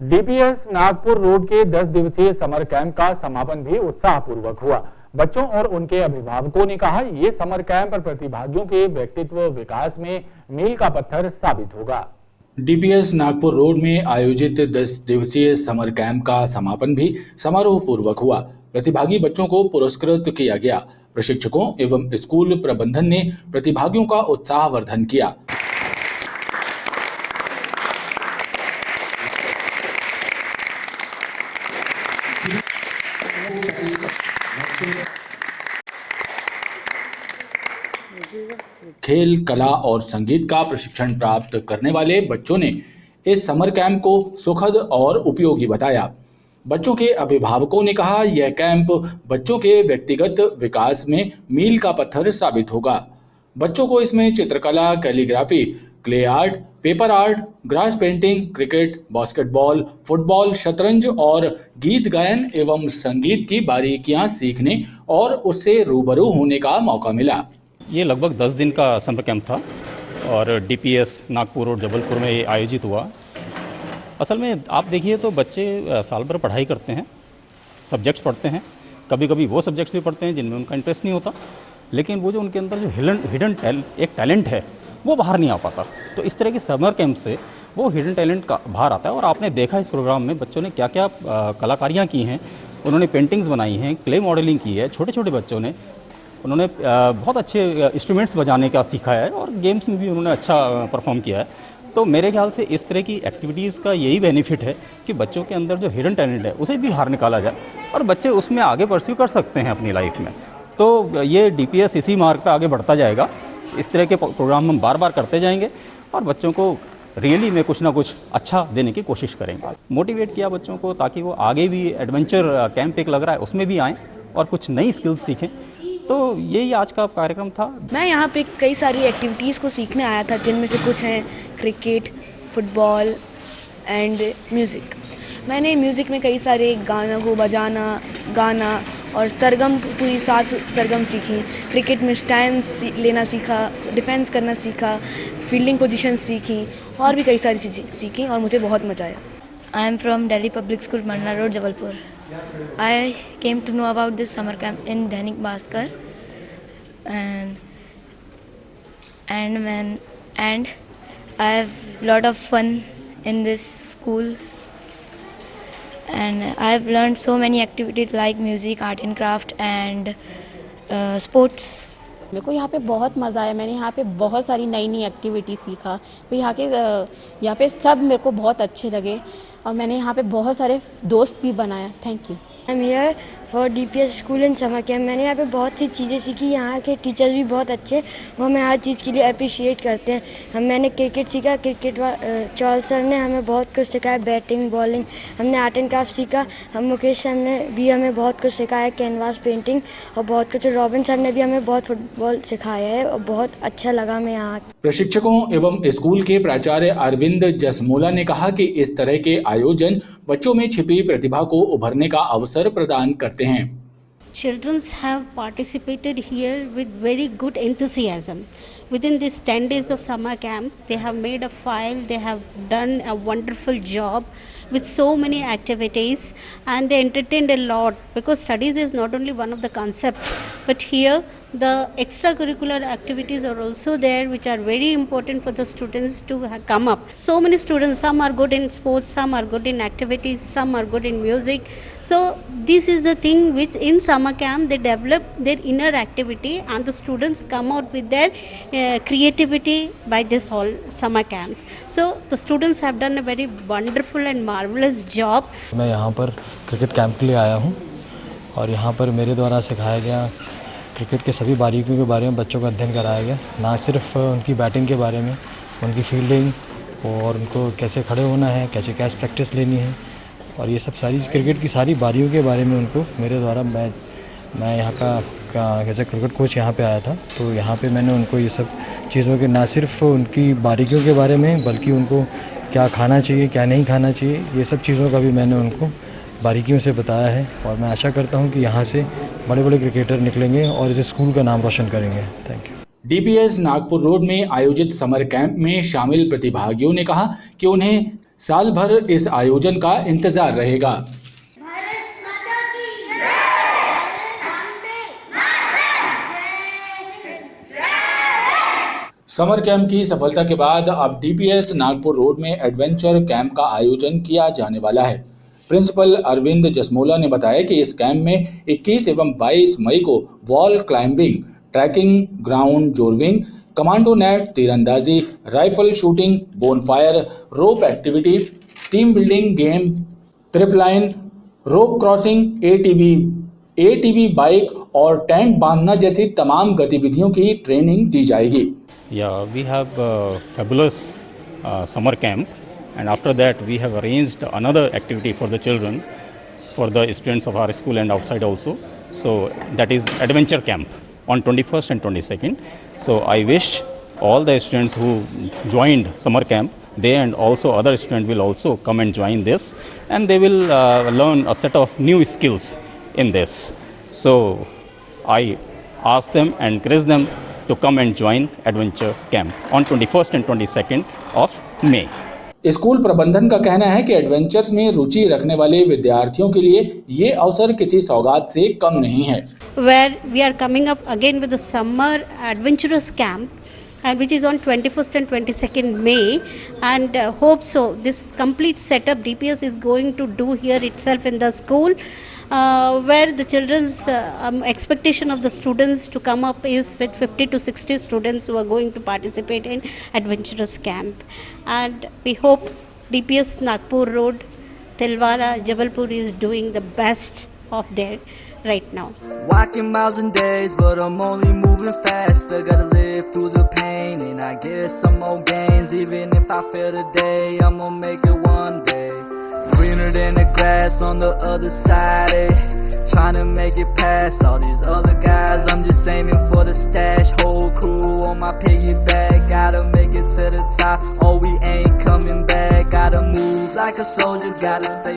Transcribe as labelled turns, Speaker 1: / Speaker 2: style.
Speaker 1: DPS Nagpur road के 10 दिवसीय summer camp का समापन भी उत्साहपूर्वक हुआ। बच्चों और उनके अभिभावकों ने कहा, ये समर कैंप प्रतिभागियों के व्यक्तित्व विकास में मील का पत्थर साबित होगा।
Speaker 2: डीपीएस नागपुर रोड में आयोजित 10 दिवसीय समर कैंप का समापन भी समारोह पूर्वक हुआ। प्रतिभागी बच्चों को पुरस्कृत किया गया। प्रशिक्षकों एवं स्कूल प्रबंधन ने प्रतिभागियों का उत्साहवर्धन किया। खेल, कला और संगीत का प्रशिक्षण प्राप्त करने वाले बच्चों ने इस समर कैंप को सुखद और उपयोगी बताया। बच्चों के अभिभावकों ने कहा, यह कैंप बच्चों के व्यक्तिगत विकास में मील का पत्थर साबित होगा। बच्चों को इसमें चित्रकला, calligraphy, clay art, paper art, grass painting, cricket, basketball, football, शतरंज और गीत गायन एवं संगीत की बारीकियां सीखने और उससे रूबरू होने का मौका मिला।
Speaker 3: ये लगभग 10 दिन का समर कैंप था और डीपीएस नागपुर और जबलपुर में ये आयोजित हुआ। असल में आप देखिए तो बच्चे साल भर पढ़ाई करते हैं, सब्जेक्ट्स पढ़ते हैं, कभी कभी वो सब्जेक्ट्स भी पढ़ते हैं जिनमें उनका इंटरेस्ट नहीं होता, लेकिन वो जो उनके अंदर जो हिडन एक टैलेंट है वो बाहर नहीं आ पाता। तो इस तरह के समर कैंप से वो हिडन टैलेंट का बाहर आता है। और आपने देखा इस प्रोग्राम में बच्चों ने क्या क्या कलाकारियाँ की हैं। उन्होंने पेंटिंग्स बनाई हैं, क्ले मॉडलिंग की है, छोटे छोटे बच्चों ने उन्होंने बहुत अच्छे इंस्ट्रूमेंट्स बजाने का सीखा है और गेम्स में भी उन्होंने अच्छा परफॉर्म किया है। तो मेरे ख्याल से इस तरह की एक्टिविटीज़ का यही बेनिफिट है कि बच्चों के अंदर जो हिडन टैलेंट है उसे भी बाहर निकाला जाए और बच्चे उसमें आगे परस्यू कर सकते हैं अपनी लाइफ में। तो ये डीपीएस इसी मार्ग पे आगे बढ़ता जाएगा। इस तरह के प्रोग्राम हम बार बार करते जाएंगे और बच्चों को रियली में कुछ ना कुछ अच्छा देने की कोशिश करेंगे। मोटिवेट किया बच्चों को ताकि वो आगे भी एडवेंचर कैंप एक लग रहा है उसमें भी आएँ और कुछ नई स्किल्स सीखें। तो यही आज का कार्यक्रम था।
Speaker 4: मैं यहाँ पे कई सारी एक्टिविटीज़ को सीखने आया था, जिनमें से कुछ हैं क्रिकेट, फुटबॉल एंड म्यूज़िक। मैंने म्यूज़िक में कई सारे गानों को बजाना, गाना और सरगम, पूरी 7 सरगम सीखी। क्रिकेट में स्टैंड लेना सीखा, डिफेंस करना सीखा, फील्डिंग पोजीशन सीखी और भी कई सारी चीज़ें सीखी और मुझे बहुत मज़ा आया।
Speaker 5: I am from Delhi public school, Mandla road, Jabalpur. I came to know about this summer camp in Dainik Bhaskar, and I have lot of fun in this school, and I have learned so many activities like music, art and craft and sports.
Speaker 6: मेरे को यहाँ पे बहुत मज़ा आया। मैंने यहाँ पे बहुत सारी नई नई एक्टिविटी सीखा। तो यहाँ पे सब मेरे को बहुत अच्छे लगे और मैंने यहाँ पे बहुत सारे दोस्त भी बनाया। Thank you.
Speaker 5: I am here for DPS school in summer camp. मैंने यहाँ पे बहुत सी चीज़ें सीखी। यहाँ के टीचर्स भी बहुत अच्छे, वो हमें हर चीज़ के लिए अप्रिशिएट करते हैं। मैंने क्रिकेट सीखा, चौल सर ने हमें बहुत कुछ सिखाया, बैटिंग, बॉलिंग। हमने आर्ट एंड क्राफ्ट सीखा, हम मुकेश सर ने भी हमें बहुत कुछ सिखाया, कैनवास पेंटिंग और बहुत कुछ। रॉबिन सर ने भी हमें बहुत फुटबॉल सिखाया है और बहुत अच्छा लगा हमें यहाँ।
Speaker 2: प्रशिक्षकों एवं स्कूल के प्राचार्य अरविंद जसमोला ने कहा कि इस तरह के आयोजन बच्चों में छिपी प्रतिभा को उभरने का अवसर प्रदान करते हैं।
Speaker 7: Children have participated here with very good enthusiasm. Within these 10 days of summer camp, they have made a file, they have done a wonderful job with so many activities, and they entertained a lot, because studies is not only one of the concept, but here the extracurricular activities are also there, which are very important for the students to come up. So many students, some are good in sports, some are good in activities, some are good in music. So this is the thing which in summer camp they develop their inner activity, and the students come out with their creativity by this whole summer camps. So the students have done a very wonderful and marvelous job.
Speaker 8: मैं यहाँ पर cricket camp के लिए आया हूँ और यहाँ पर मेरे द्वारा सिखाया गया क्रिकेट के सभी बारीकियों के बारे में बच्चों का अध्ययन कराया गया। ना सिर्फ उनकी बैटिंग के बारे में, उनकी फील्डिंग और उनको कैसे खड़े होना है, कैसे कैच प्रैक्टिस लेनी है, और ये सब सारी क्रिकेट की सारी बारीकियों के बारे में उनको मेरे द्वारा मैं यहाँ का कैसे क्रिकेट कोच यहाँ पे आया था, तो यहाँ पे मैंने उनको ये सब चीज़ों के ना सिर्फ उनकी बारीकियों के बारे में, बल्कि उनको क्या खाना चाहिए, क्या नहीं खाना चाहिए, ये सब चीज़ों का भी मैंने उनको बारीकियों से बताया है। और मैं आशा करता हूँ कि यहाँ से बड़े बड़े क्रिकेटर निकलेंगे और इस स्कूल का नाम रोशन करेंगे। Thank you.
Speaker 2: DPS Nagpur road में आयोजित समर कैंप में शामिल प्रतिभागियों ने कहा कि उन्हें साल भर इस आयोजन का इंतजार रहेगा। समर कैंप की सफलता के बाद अब डीपीएस नागपुर रोड में एडवेंचर कैंप का आयोजन किया जाने वाला है। प्रिंसिपल अरविंद जसमोला ने बताया कि इस कैंप में 21 एवं 22 मई को wall climbing, trekking, ground zorbing, commando net, तीरंदाजी, rifle shooting, bonfire, rope activity, team building game, trip line, rope crossing, ATV bike और टेंट बांधना जैसी तमाम गतिविधियों की ट्रेनिंग दी जाएगी।
Speaker 3: Yeah, we have a fabulous summer camp, and after that we have arranged another activity for the children, for the students of our school and outside also. So that is adventure camp on 21st and 22nd. So I wish all the students who joined summer camp, they and also other students will also come and join this, and they will learn a set of new skills in this. So I ask them and encourage them to come and join adventure camp on 21st and 22nd of May.
Speaker 2: School प्रबंधन का कहना है कि adventures में रुचि रखने वाले विद्यार्थियों के लिए ये अवसर किसी सौगात से कम नहीं है।
Speaker 7: Where we are coming up again with the summer adventurous camp, and which is on 21st and 22nd May, and hope so this complete setup DPS is going to do here itself in the school. Where the children's expectation of the students to come up is with 50 to 60 students who are going to participate in adventurous camp, and we hope DPS Nagpur Road, Tilwara, Jabalpur is doing the best of there right now.
Speaker 9: Walking miles and days, but I'm only moving fast. I gotta live through the pain, and I get some more gains. Even if I fail today, I'm gonna make it one day. Greener than the grass on the other side, trying to make it past all these other guys. I'm just aiming for the stash, whole crew on my piggyback. Gotta make it to the top, or we ain't coming back. Gotta move like a soldier, gotta stay